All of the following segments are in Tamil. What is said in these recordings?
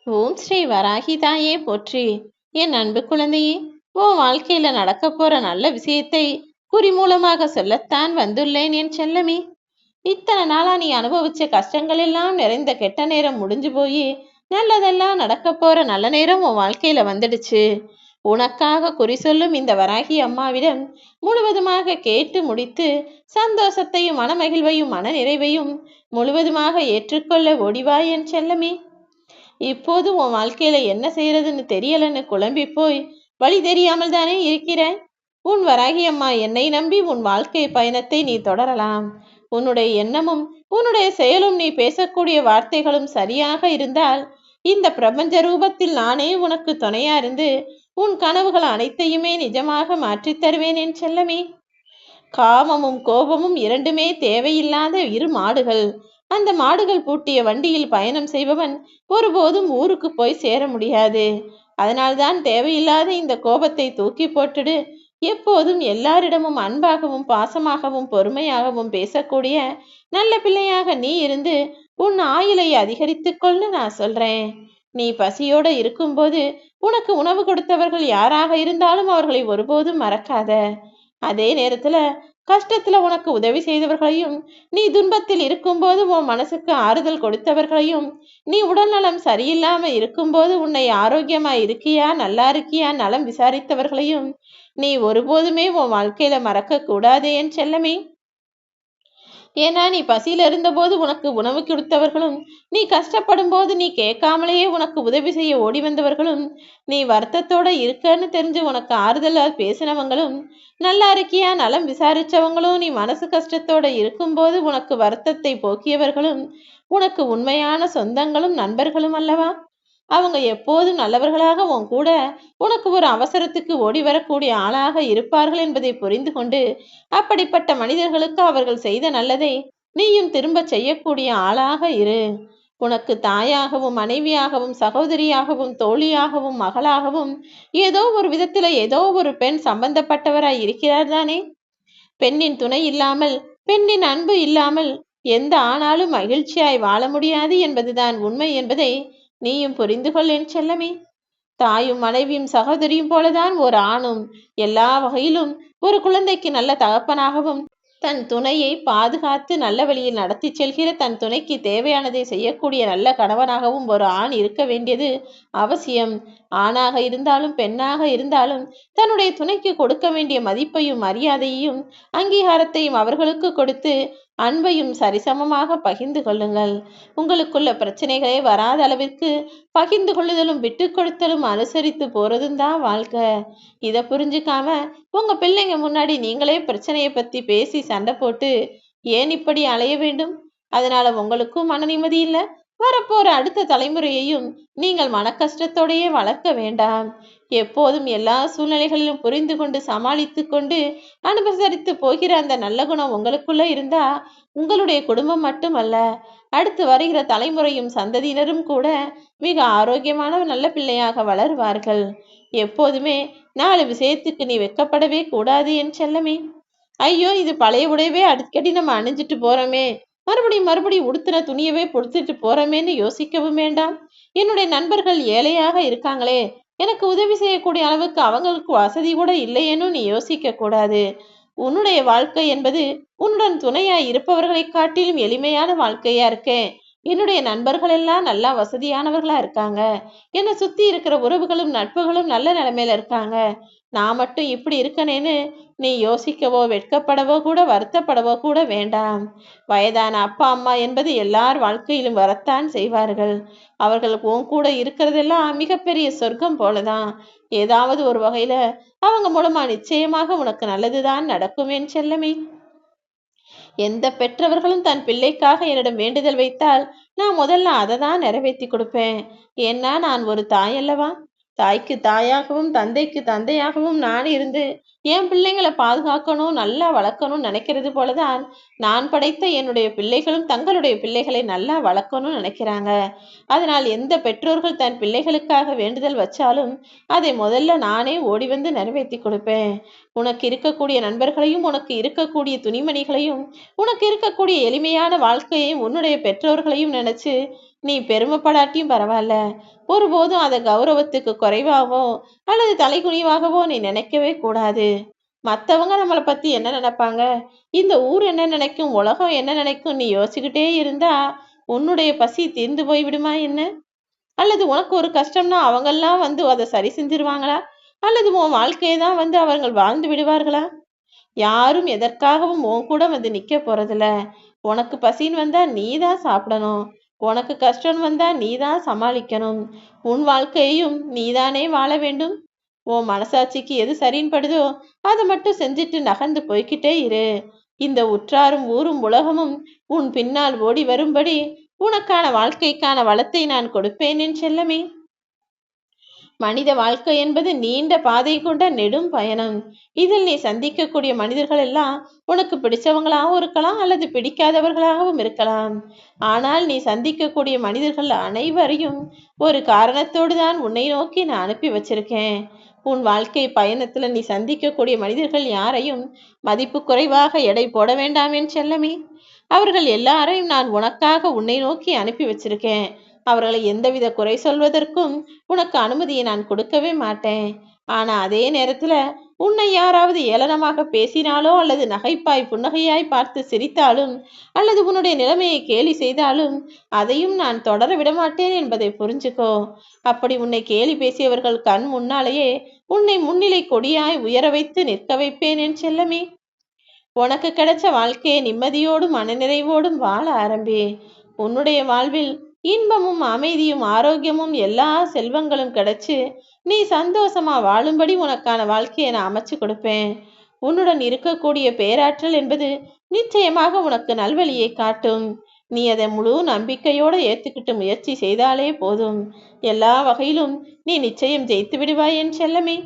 ஓம் ஸ்ரீ வராகி தாயே போற்றி. என் அன்பு குழந்தையே, உன் வாழ்க்கையில நடக்க போற நல்ல விஷயத்தை குறி மூலமாக சொல்லத்தான் வந்துள்ளேன் என் செல்லமே. இத்தனை நாளா நீ அனுபவிச்ச கஷ்டங்கள் எல்லாம் நிறைந்த கெட்ட நேரம் முடிஞ்சு போய் நல்லதெல்லாம் நடக்க போற நல்ல நேரம் உன் வாழ்க்கையில வந்துடுச்சு. உனக்காக குறி சொல்லும் இந்த வராகி அம்மாவிடம் முழுவதுமாக கேட்டு முடித்து சந்தோஷத்தையும் மனமகிழ்வையும் மன நிறைவையும் முழுவதுமாக ஏற்றுக்கொள்ள ஓடிவா என் செல்லமே. இப்போது உன் வாழ்க்கையில என்ன செய்யறதுன்னு தெரியலன்னு குழம்பி போய் வழி தெரியாமல் தானே இருக்கிறாய். உன் வராகி அம்மா என்னை நம்பி உன் வாழ்க்கை பயணத்தை நீ தொடரலாம். உன்னுடைய எண்ணமும் உன்னுடைய செயலும் நீ பேசக்கூடிய வார்த்தைகளும் சரியாக இருந்தால் இந்த பிரபஞ்ச ரூபத்தில் நானே உனக்கு துணையா இருந்து உன் கனவுகள் அனைத்தையுமே நிஜமாக மாற்றித் தருவேன் என் செல்லமே. காமமும் கோபமும் இரண்டுமே தேவையில்லாத இரு மாடுகள். அந்த மாடுகள் பூட்டிய வண்டியில் பயணம் செய்பவன் ஒருபோதும் ஊருக்கு போய் சேர முடியாது. அதனால்தான் தேவையில்லாத இந்த கோபத்தை தூக்கி போட்டுடு. எப்போதும் எல்லாரிடமும் அன்பாகவும் பாசமாகவும் பொறுமையாகவும் பேசக்கூடிய நல்ல பிள்ளையாக நீ இருந்து உன் ஆயுளை அதிகரித்துக் கொள்ளு நான் சொல்றேன். நீ பசியோட இருக்கும்போது உனக்கு உணவு கொடுத்தவர்கள் யாராக இருந்தாலும் அவர்களை ஒருபோதும் மறக்காத. அதே நேரத்துல கஷ்டத்துல உனக்கு உதவி செய்தவர்களையும், நீ துன்பத்தில் இருக்கும்போது உன் மனசுக்கு ஆறுதல் கொடுத்தவர்களையும், நீ உடல் நலம் சரியில்லாம இருக்கும்போது உன்னை ஆரோக்கியமா இருக்கியா நல்லா இருக்கியா நலம் விசாரித்தவர்களையும் நீ ஒருபோதுமே உன் வாழ்க்கையில மறக்க கூடாதே என் செல்லமே. ஏன்னா நீ பசியில இருந்தபோது உனக்கு உணவு கொடுத்தவர்களும், நீ கஷ்டப்படும் போது நீ கேட்காமலேயே உனக்கு உதவி செய்ய ஓடி வந்தவர்களும், நீ வருத்தத்தோட இருக்கன்னு தெரிஞ்சு உனக்கு ஆறுதலா பேசினவங்களும், நல்லா இருக்கியா நலம் விசாரிச்சவங்களும், நீ மனசு கஷ்டத்தோட இருக்கும்போது உனக்கு வருத்தத்தை போக்கியவர்களும் உனக்கு உண்மையான சொந்தங்களும் நண்பர்களும் அல்லவா. அவங்க எப்போதும் நல்லவர்களாக உன் கூட உனக்கு ஒரு அவசரத்துக்கு ஓடி வரக்கூடிய ஆளாக இருப்பார்கள் என்பதை புரிந்து கொண்டு அப்படிப்பட்ட மனிதர்களுக்கு அவர்கள் செய்த நல்லதை நீயும் திரும்ப செய்யக்கூடிய ஆளாக இரு. உனக்கு தாயாகவும் மனைவியாகவும் சகோதரியாகவும் தோழியாகவும் மகளாகவும் ஏதோ ஒரு விதத்துல ஏதோ ஒரு பெண் சம்பந்தப்பட்டவராய் இருக்கிறார் தானே. பெண்ணின் துணை இல்லாமல் பெண்ணின் அன்பு இல்லாமல் எந்த ஆணாலும் மகிழ்ச்சியாய் வாழ முடியாது என்பதுதான் உண்மை என்பதை நீயும் புரிந்து கொள் என் செல்லமே. தாயும் மனைவியும் சகோதரியும் போலதான் ஒரு ஆணும் எல்லா வகையிலும் ஒரு குழந்தைக்கு நல்ல தகப்பனாகவும் தன் துணையை பாதுகாத்து நல்ல வழியில் நடத்தி செல்கிற தன் துணைக்கு தேவையானதை செய்யக்கூடிய நல்ல கணவனாகவும் ஒரு ஆண் இருக்க வேண்டியது அவசியம். ஆணாக இருந்தாலும் பெண்ணாக இருந்தாலும் தன்னுடைய துணைக்கு கொடுக்க வேண்டிய மதிப்பையும் மரியாதையையும் அங்கீகாரத்தையும் அவர்களுக்கு கொடுத்து அன்பையும் சரிசமமாக பகிர்ந்து கொள்ளுங்கள். உங்களுக்குள்ள பிரச்சனைகளே வராத அளவிற்கு பகிர்ந்து கொள்ளுதலும் விட்டு கொடுத்தலும் அனுசரித்து போறதும் தான் வாழ்க்கை. இதை புரிஞ்சுக்காம உங்க பிள்ளைங்க முன்னாடி நீங்களே பிரச்சனையை பத்தி பேசி சண்டை போட்டு ஏன் இப்படி அலைய வேண்டும்? அதனால உங்களுக்கும் மன நிம்மதி இல்லை. வரப்போற அடுத்த தலைமுறையையும் நீங்கள் மன கஷ்டத்தோடையே வளர்க்க வேண்டாம். எப்போதும் எல்லா சூழ்நிலைகளிலும் புரிந்து கொண்டு சமாளித்து கொண்டு அனுசரித்து போகிற அந்த நல்ல குணம் உங்களுக்குள்ள இருந்தா உங்களுடைய குடும்பம் மட்டுமல்ல, அடுத்து வருகிற தலைமுறையும் சந்ததியினரும் கூட மிக ஆரோக்கியமான நல்ல பிள்ளையாக வளருவார்கள். எப்போதுமே 4 விஷயத்துக்கு நீ வெட்கப்படவே கூடாது என் செல்லமே. ஐயோ இது பழைய உடையவே அடிக்கடி நம்ம அணிஞ்சிட்டு போறோமே, மறுபடியும் உடுத்தின துணியவே பொடுத்துட்டு போறோமேன்னு யோசிக்கவும் வேண்டாம். என்னுடைய நண்பர்கள் ஏழையாக இருக்காங்களே, எனக்கு உதவி செய்யக்கூடிய அளவுக்கு அவங்களுக்கு வசதி கூட இல்லையேன்னு நீ யோசிக்க கூடாது. உன்னுடைய வாழ்க்கை என்பது உன்னுடன் துணையாய் இருப்பவர்களை காட்டிலும் எளிமையான வாழ்க்கையா இருக்கேன். என்னுடைய நண்பர்கள் எல்லாம் நல்லா வசதியானவர்களா இருக்காங்க. என்னை சுத்தி இருக்கிற உறவுகளும் நட்புகளும் நல்ல நிலைமையில இருக்காங்க. நான் மட்டும் இப்படி இருக்கனேன்னு நீ யோசிக்கவோ வெட்கப்படவோ கூட வருத்தப்படவோ கூட வேண்டாம். வயதான அப்பா அம்மா என்பது எல்லார் வாழ்க்கையிலும் வரத்தான் செய்வார்கள். அவர்கள் உன் கூட இருக்கிறதெல்லாம் மிகப்பெரிய சொர்க்கம் போலதான். ஏதாவது ஒரு வகையில அவங்க மூலமா நிச்சயமாக உனக்கு நல்லதுதான் நடக்கும் என் செல்லமே. எந்த பெற்றவர்களும் தன் பிள்ளைக்காக என்னிடம் வேண்டுதல் வைத்தால் நான் முதல்ல அதை தான் நிறைவேற்றி கொடுப்பேன். ஏன்னா நான் ஒரு தாய் அல்லவா. தாய்க்கு தாயாகவும் தந்தைக்கு தந்தையாகவும் நான் இருந்து என் பிள்ளைங்களை பாதுகாக்கணும் நல்லா வளர்க்கணும்னு நினைக்கிறது போலதான் நான் படைத்த என்னுடைய பிள்ளைகளும் தங்களுடைய பிள்ளைகளை நல்லா வளர்க்கணும்னு நினைக்கிறாங்க. அதனால் எந்த பெற்றோர்கள் தன் பிள்ளைகளுக்காக வேண்டுதல் வச்சாலும் அதை முதல்ல நானே ஓடி வந்து நிறைவேற்றி கொடுப்பேன். உனக்கு இருக்கக்கூடிய நண்பர்களையும் உனக்கு இருக்கக்கூடிய துணிமணிகளையும் உனக்கு இருக்கக்கூடிய எளிமையான வாழ்க்கையையும் உன்னுடைய பெற்றோர்களையும் நினைச்சு நீ பெருமைப்படாட்டியும் பரவாயில்ல, ஒருபோதும் அதை கௌரவத்துக்கு குறைவாகவோ அல்லது தலைகுனிவாகவோ நீ நினைக்கவே கூடாது. மற்றவங்க நம்மளை பத்தி என்ன நினைப்பாங்க, இந்த ஊர் என்ன நினைக்கும், உலகம் என்ன நினைக்கும், நீ யோசிச்சுக்கிட்டே இருந்தா உன்னுடைய பசி தீர்ந்து போய்விடுமா என்ன? அல்லது உனக்கு ஒரு கஷ்டம்னா அவங்கெல்லாம் வந்து அதை சரி செஞ்சிருவாங்களா? அல்லது உன் வாழ்க்கையை தான் வந்து அவர்கள் வாழ்ந்து விடுவார்களா? யாரும் எதற்காகவும் உன் கூட வந்து நிக்க போறதில்ல. உனக்கு பசின்னு வந்தா நீ தான் சாப்பிடணும். உனக்கு கஷ்டம்னு வந்தா நீ தான் சமாளிக்கணும். உன் வாழ்க்கையையும் நீதானே வாழ வேண்டும். உன் மனசாட்சிக்கு எது சரின்னு படுதோ அதை மட்டும் செஞ்சுட்டு நகர்ந்து போய்க்கிட்டே இரு. இந்த உற்றாரும் ஊரும் உலகமும் உன் பின்னால் ஓடி வரும்படி உனக்கான வாழ்க்கைக்கான வளத்தை நான் கொடுப்பேன் என் செல்லமே. மனித வாழ்க்கை என்பது நீண்ட பாதை கொண்ட நெடும் பயணம். இதில் நீ சந்திக்கக்கூடிய மனிதர்கள் எல்லாம் உனக்கு பிடிச்சவங்களாகவும் இருக்கலாம் அல்லது பிடிக்காதவர்களாகவும் இருக்கலாம். ஆனால் நீ சந்திக்கக்கூடிய மனிதர்கள் அனைவரையும் ஒரு காரணத்தோடு தான் உன்னை நோக்கி நான் அனுப்பி வச்சிருக்கேன். உன் வாழ்க்கை பயணத்துல நீ சந்திக்கக்கூடிய மனிதர்கள் யாரையும் மதிப்பு குறைவாக எடை போட வேண்டாம் என் செல்லமே. அவர்கள் எல்லாரையும் நான் உனக்காக உன்னை நோக்கி அனுப்பி வச்சிருக்கேன். அவர்களை எந்தவித குறை சொல்வதற்கும் உனக்கு அனுமதியை நான் கொடுக்கவே மாட்டேன். ஆனா அதே நேரத்துல உன்னை யாராவது ஏளனமாக பேசினாலோ அல்லது நகைப்பாய் புன்னகையாய் பார்த்து சிரித்தாலும் அல்லது உன்னுடைய நிலைமையை கேலி செய்தாலும் அதையும் நான் தொடர விடமாட்டேன் என்பதை புரிஞ்சுக்கோ. அப்படி உன்னை கேலி பேசியவர்கள் கண் முன்னாலேயே உன்னை முன்னிலை கொடியாய் உயர வைத்து நிற்க வைப்பேன் என் செல்லமே. உனக்கு கிடைச்ச வாழ்க்கையை நிம்மதியோடும் மனநிறைவோடும் வாழ ஆரம்பி. உன்னுடைய வாழ்வில் இன்பமும் அமைதியும் ஆரோக்கியமும் எல்லா செல்வங்களும் கிடைச்சு நீ சந்தோஷமா வாழும்படி உனக்கான வாழ்க்கையை நான் அமைச்சு கொடுப்பேன். உன்னுடன் இருக்கக்கூடிய பேராற்றல் என்பது நிச்சயமாக உனக்கு நல்வழியை காட்டும். நீ அதை முழு நம்பிக்கையோடு ஏத்துக்கிட்டு முயற்சி செய்தாலே போதும். எல்லா வகையிலும் நீ நிச்சயம் ஜெயித்து விடுவாய் என் செல்லமே.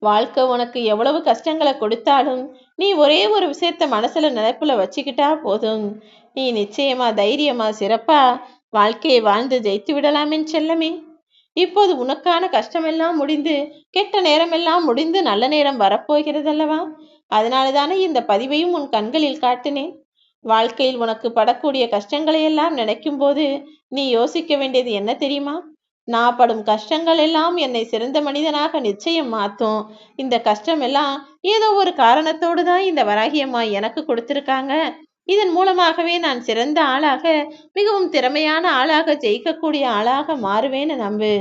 வாழ்க்கை உனக்கு எவ்வளவு கஷ்டங்களை கொடுத்தாலும் நீ ஒரே ஒரு விஷயத்த மனசுல நினைப்புல வச்சுக்கிட்டா போதும். நீ நிச்சயமா தைரியமா சிறப்பா வாழ்க்கையை வாழ்ந்து ஜெயித்து விடலாம் என் செல்லமே. இப்போது உனக்கான கஷ்டமெல்லாம் முடிந்து கெட்ட நேரமெல்லாம் முடிந்து நல்ல நேரம் வரப்போகிறதல்லவா? அதனாலதானே இந்த பதிவையும் உன் கண்களில் காட்டினேன். வாழ்க்கையில் உனக்கு படக்கூடிய கஷ்டங்களை எல்லாம் நினைக்கும் போது நீ யோசிக்க வேண்டியது என்ன தெரியுமா? நான் படும் கஷ்டங்கள் எல்லாம் என்னை சிறந்த மனிதனாக நிச்சயம் மாத்தும். இந்த கஷ்டம் எல்லாம் ஏதோ ஒரு காரணத்தோடு தான் இந்த வராகியம்மா எனக்கு கொடுத்திருக்காங்க. இதன் மூலமாகவே நான் சிறந்த ஆளாக, மிகவும் திறமையான ஆளாக, ஜெயிக்கக்கூடிய ஆளாக மாறுவேன்னு நம்பு.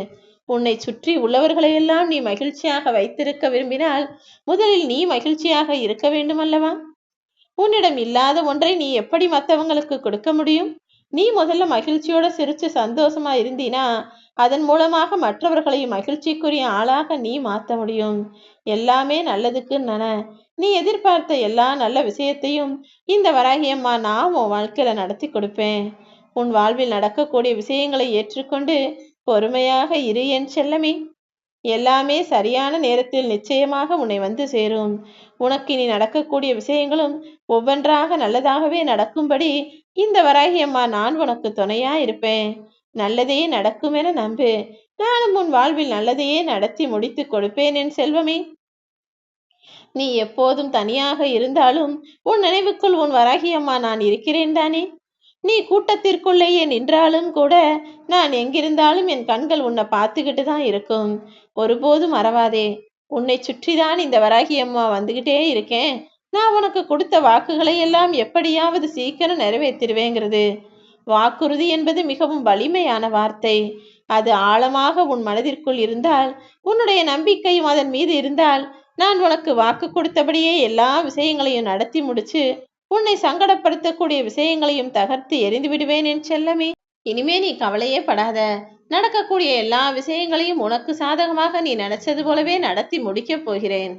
உன்னை சுற்றி உள்ளவர்களையெல்லாம் நீ மகிழ்ச்சியாக வைத்திருக்க விரும்பினால் முதலில் நீ மகிழ்ச்சியாக இருக்க வேண்டும் அல்லவா? உன்னிடம் இல்லாத ஒன்றை நீ எப்படி மற்றவங்களுக்கு கொடுக்க முடியும்? நீ முதல்ல மகிழ்ச்சியோட சிரிச்சு சந்தோஷமா இருந்தீனா அதன் மூலமாக மற்றவர்களையும் மகிழ்ச்சிக்குரிய ஆளாக நீ மாற்ற முடியும். எல்லாமே நல்லதுக்கு நன. நீ எதிர்பார்த்த எல்லா நல்ல விஷயத்தையும் இந்த வராகியம்மா நான் உன் வாழ்க்கையில நடத்தி கொடுப்பேன். உன் வாழ்வில் நடக்கக்கூடிய விஷயங்களை ஏற்றுக்கொண்டு பொறுமையாக இரு என் செல்லமே. எல்லாமே சரியான நேரத்தில் நிச்சயமாக உன்னை வந்து சேரும். உனக்கு இனி நடக்கக்கூடிய விஷயங்களும் ஒவ்வொன்றாக நல்லதாகவே நடக்கும்படி இந்த வராகியம்மா நான் உனக்கு துணையா இருப்பேன். நல்லதே நடக்கும் என நம்பு. நானும் உன் வாழ்வில் நல்லதையே நடத்தி முடித்து கொடுப்பேன் என் செல்வமே. நீ எப்போதும் தனியாக இருந்தாலும் உன் நினைவுக்குள் உன் வராகியம்மா நான் இருக்கிறேன் தானே? நீ கூட்டத்திற்குள்ளேயே நின்றாலும் கூட நான் எங்கிருந்தாலும் என் கண்கள் உன்னை பார்த்துக்கிட்டு தான் இருக்கும். ஒருபோதும் மறவாதே. உன்னை சுற்றிதான் இந்த வராகியம்மா வந்துகிட்டே இருக்கேன். நான் உனக்கு கொடுத்த வாக்குகளை எல்லாம் எப்படியாவது சீக்கிரம் நிறைவேற்றிடுவேங்கிறது. வாக்குறுதி என்பது மிகவும் வலிமையான வார்த்தை. அது ஆழமாக உன் மனதிற்குள் இருந்தால், உன்னுடைய நம்பிக்கையும் அதன் மீது இருந்தால், நான் உனக்கு வாக்கு கொடுத்தபடியே எல்லா விஷயங்களையும் நடத்தி முடிச்சு உன்னை சங்கடப்படுத்தக்கூடிய விஷயங்களையும் தகர்த்து எரிந்து விடுவேன் என் செல்லமே. இனிமே நீ கவலையே படாத. நடக்கக்கூடிய எல்லா விஷயங்களையும் உனக்கு சாதகமாக நீ நினைச்சது போலவே நடத்தி முடிக்கப் போகிறேன்.